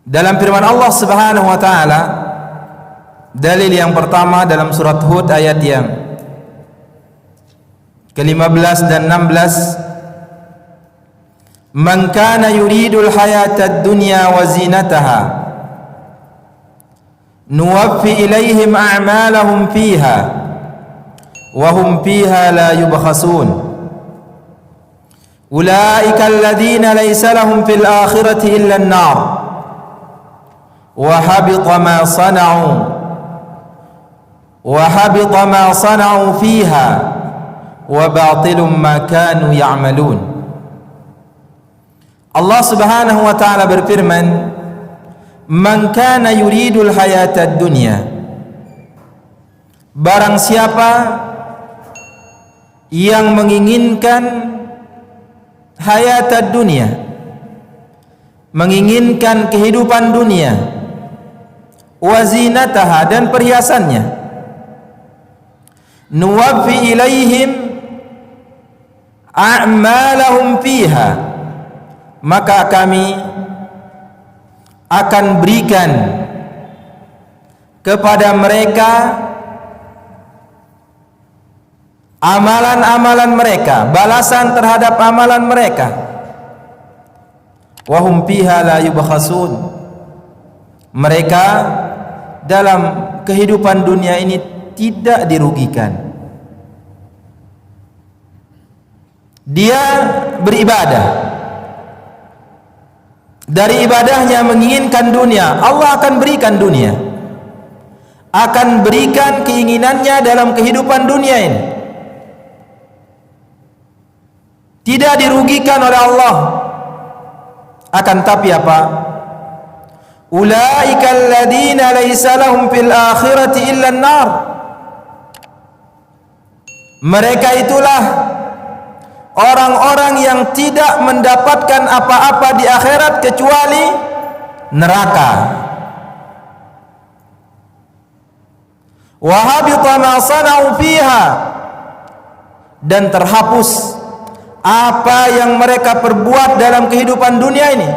Dalam firman Allah Subhanahu wa taala, dalil yang pertama dalam surat Hud ayat yang ke-15 dan 16, "Man kana yuridul hayatad dunya wa zinataha nuwaffi ilaihim a'malahum fiha wa hum fiha la yubkhasun. Ulaika alladhina laysa lahum fil akhirati illa an-nar wa habita ma sana'u fiha wa batilum ma kanu ya'malun." Allah Subhanahu wa taala berfirman, "Man kana yuridul hayatad dunya." Barang siapa yang menginginkan hayatad dunya, menginginkan kehidupan dunia, wa zinataha, dan perhiasannya, nuwaffi ilaihim a'malahum fiha, maka kami akan berikan kepada mereka amalan-amalan mereka, balasan terhadap amalan mereka. Wa hum fiha la yubkhasun. Mereka dalam kehidupan dunia ini tidak dirugikan. Dia beribadah, dari ibadahnya menginginkan dunia, Allah akan berikan dunia, akan berikan keinginannya dalam kehidupan dunia ini, tidak dirugikan oleh Allah. Akan tapi apa? Ulaika alladzina laysa lahum fil akhirati illa an-nar. Mereka itulah orang-orang yang tidak mendapatkan apa-apa di akhirat kecuali neraka. Wa habita ma sana'u fiha, dan terhapus apa yang mereka perbuat dalam kehidupan dunia ini.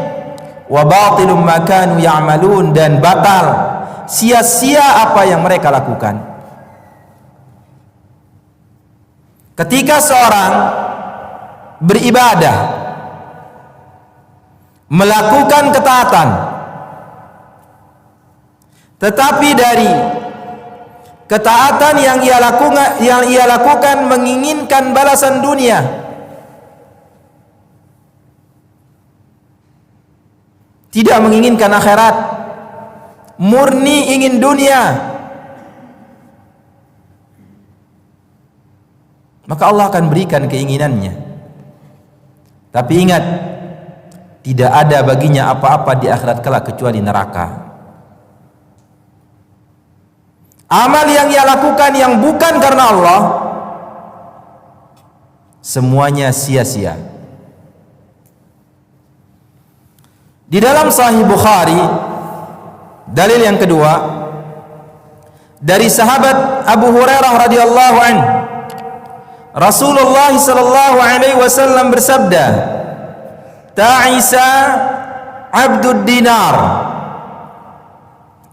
Wa batilum ma kanu ya'malun, dan batal, sia-sia apa yang mereka lakukan. Ketika seorang beribadah, melakukan ketaatan, tetapi dari ketaatan yang ia lakukan menginginkan balasan dunia, tidak menginginkan akhirat, murni ingin dunia, maka Allah akan berikan keinginannya. Tapi ingat, tidak ada baginya apa-apa di akhirat kelak kecuali neraka. Amal yang ia lakukan yang bukan karena Allah, semuanya sia-sia. Di dalam Sahih Bukhari, dalil yang kedua, dari sahabat Abu Hurairah radhiyallahu anhu, Rasulullah sallallahu alaihi wasallam bersabda, "Ta'isa abdud dinar."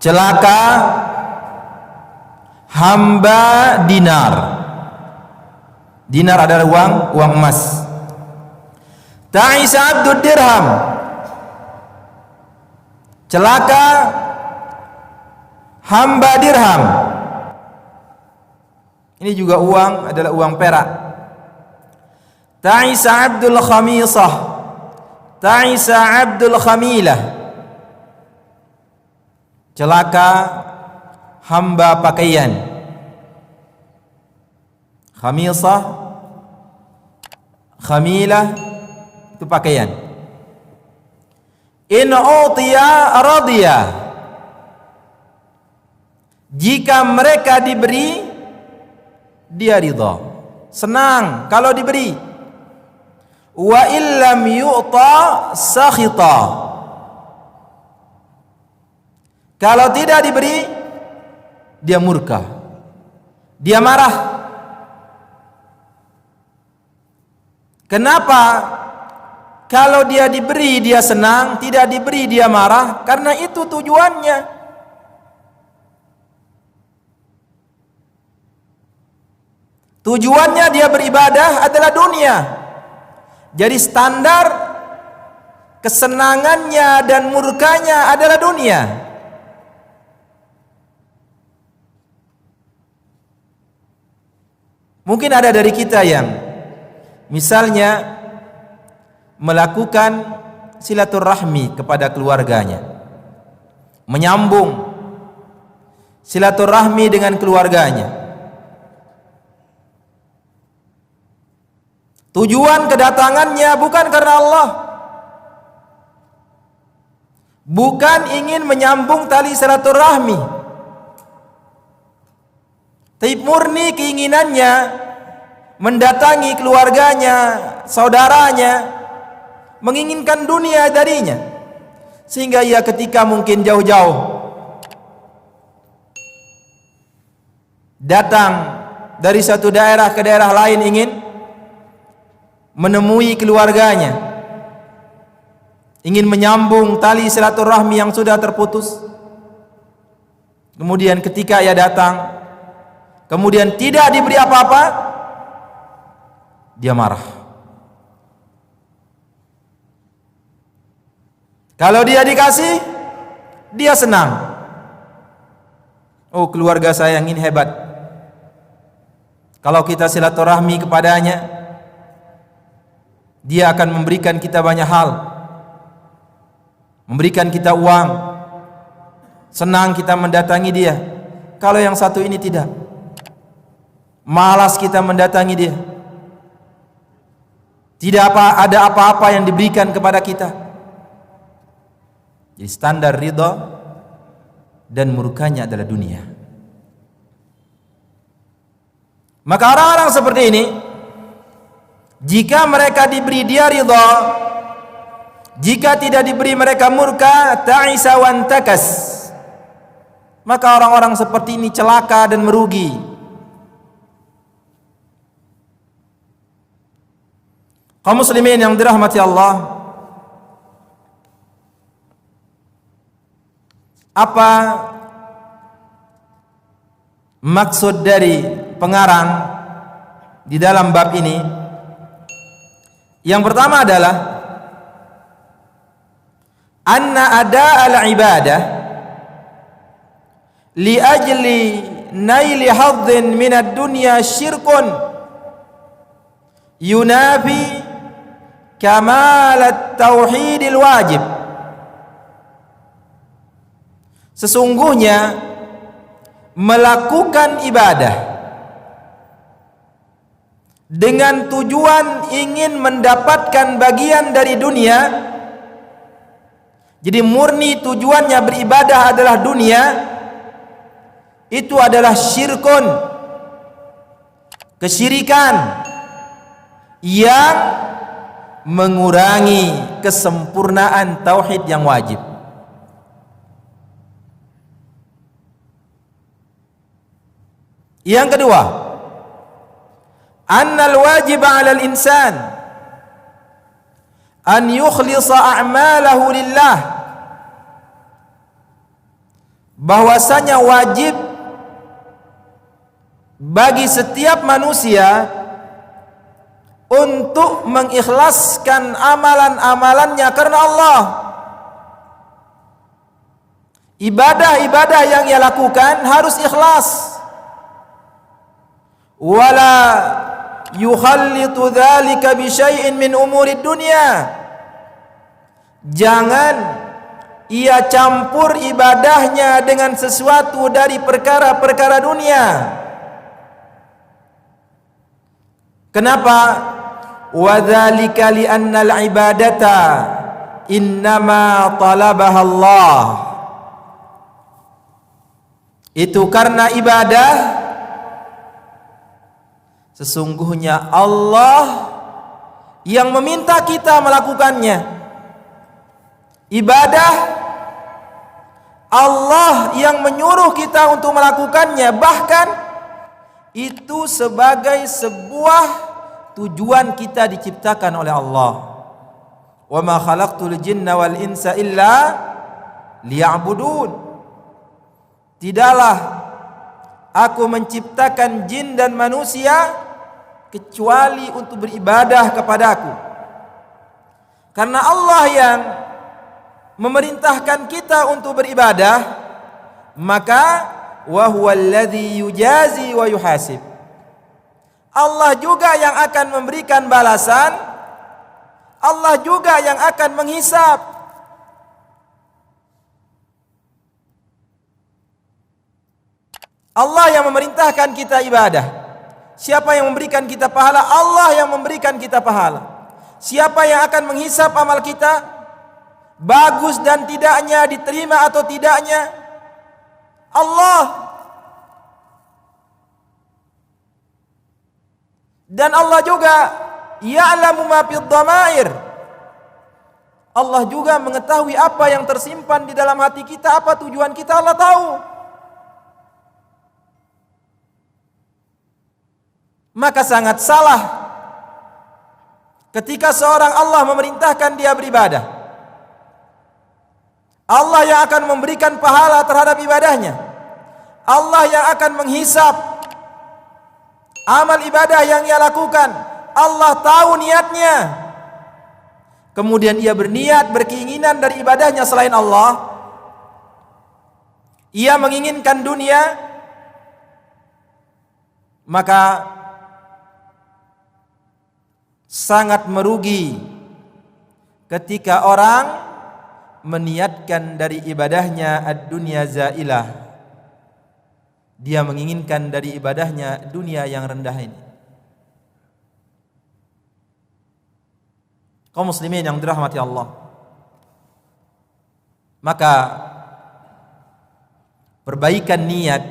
Celaka hamba dinar. Dinar adalah uang emas. Ta'isa abdud dirham. Celaka hamba dirham. Ini juga uang, adalah uang perak. Ta'isa abdul khamisah. Ta'isa abdul khamilah. Celaka hamba pakaian. Khamisah, khamilah, itu pakaian. In utiya radiya. Jika mereka diberi, dia ridha, senang kalau diberi. Wa illam yu'ta sakhita. Kalau tidak diberi, dia murka, dia marah. Kenapa Kalau dia diberi dia senang, tidak diberi dia marah, karena itu tujuannya. Tujuannya dia beribadah adalah dunia. Jadi standar kesenangannya dan murkanya adalah dunia. Mungkin ada dari kita yang misalnya melakukan silaturahmi kepada keluarganya, menyambung silaturahmi dengan keluarganya. Tujuan kedatangannya bukan karena Allah, bukan ingin menyambung tali silaturahmi, tapi murni keinginannya mendatangi keluarganya, saudaranya, menginginkan dunia darinya. Sehingga ia ketika mungkin jauh-jauh datang dari satu daerah ke daerah lain ingin menemui keluarganya, ingin menyambung tali silaturahmi yang sudah terputus. Kemudian ketika ia datang, kemudian tidak diberi apa-apa, dia marah. Kalau dia dikasih, dia senang. Oh, keluarga saya yang ini hebat. Kalau kita silaturahmi kepadanya, dia akan memberikan kita banyak hal, memberikan kita uang, senang kita mendatangi dia. Kalau yang satu ini tidak, malas kita mendatangi dia, tidak ada apa-apa yang diberikan kepada kita. Jadi standar ridha dan murkanya adalah dunia. Maka orang-orang seperti ini, jika mereka diberi dia ridha, jika tidak diberi mereka murka, ta'isa wan takas, maka orang-orang seperti ini celaka dan merugi. Kaum muslimin yang dirahmati Allah, apa maksud dari pengarang di dalam bab ini? Yang pertama adalah anna ada al-ibadah li ajli naili hadzin min ad-dunya syirkun yunafi kamal at-tauhidil wajib. Sesungguhnya melakukan ibadah dengan tujuan ingin mendapatkan bagian dari dunia, jadi murni tujuannya beribadah adalah dunia, itu adalah syirkun, kesyirikan yang mengurangi kesempurnaan tauhid yang wajib. Yang kedua, annal wajib 'ala al-insan an yukhlisa a'malahu lillah, bahwasanya wajib bagi setiap manusia untuk mengikhlaskan amalan-amalannya karena Allah. Ibadah-ibadah yang ia lakukan harus ikhlas. Wala yukhallitu dzalika bi syai'in min umuri dunya. Jangan ia campur ibadahnya dengan sesuatu dari perkara-perkara dunia. Kenapa? Wa dzalika li anna al-ibadata innama talabaha Allah. Itu karena ibadah sesungguhnya Allah yang meminta kita melakukannya. Ibadah Allah yang menyuruh kita untuk melakukannya. Bahkan itu sebagai sebuah tujuan kita diciptakan oleh Allah. wa ma khalaqtul jinna wal insa illa liya'budun. Tidaklah aku menciptakan jin dan manusia kecuali untuk beribadah kepadaku. Karena Allah yang memerintahkan kita untuk beribadah, maka wa huwal ladzi yujazi wa yuhasib. Allah juga yang akan memberikan balasan, Allah juga yang akan menghisab. Allah yang memerintahkan kita ibadah. Siapa yang memberikan kita pahala? Allah yang memberikan kita pahala. Siapa yang akan menghisab amal kita? Bagus dan tidaknya, diterima atau tidaknya? Allah. Dan Allah juga ya'lamu ma fid dhamair. Allah juga mengetahui apa yang tersimpan di dalam hati kita, apa tujuan kita, Allah tahu. Maka sangat salah ketika seorang Allah memerintahkan dia beribadah. Allah yang akan memberikan pahala terhadap ibadahnya. Allah yang akan menghisab amal ibadah yang ia lakukan. Allah tahu niatnya. Kemudian ia berniat, berkeinginan dari ibadahnya selain Allah. Ia menginginkan dunia. Maka sangat merugi ketika orang meniatkan dari ibadahnya ad-dunya zailah. Dia menginginkan dari ibadahnya dunia yang rendah ini. Kaum muslimin yang dirahmati Allah, maka perbaikan niat,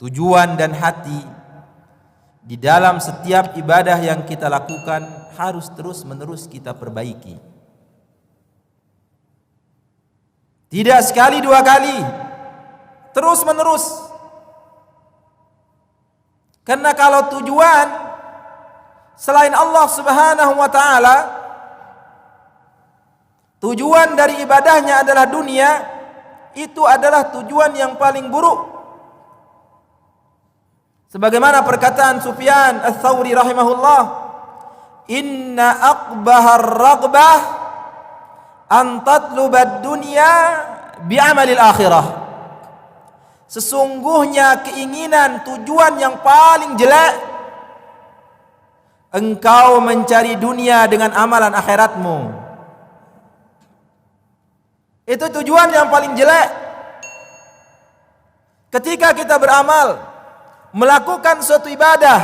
tujuan dan hati di dalam setiap ibadah yang kita lakukan harus terus-menerus kita perbaiki. Tidak sekali dua kali, terus-menerus. Karena kalau tujuan selain Allah Subhanahu wa taala, tujuan dari ibadahnya adalah dunia, itu adalah tujuan yang paling buruk. Sebagaimana perkataan Sufyan Ats-Tsauri rahimahullah, inna aqbahar raghbah an tatlubad dunya bi'amalil akhirah. Sesungguhnya keinginan, tujuan yang paling jelek, engkau mencari dunia dengan amalan akhiratmu. Itu tujuan yang paling jelek. Ketika kita beramal, melakukan suatu ibadah,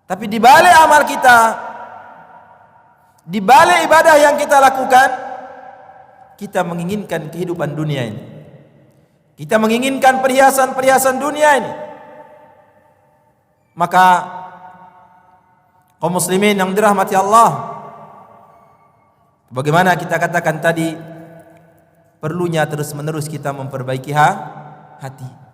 tapi di balik amal kita, di balik ibadah yang kita lakukan, kita menginginkan kehidupan dunia ini. Kita menginginkan perhiasan-perhiasan dunia ini. Maka kaum muslimin yang dirahmati Allah, bagaimana kita katakan tadi, perlunya terus-menerus kita memperbaiki hati.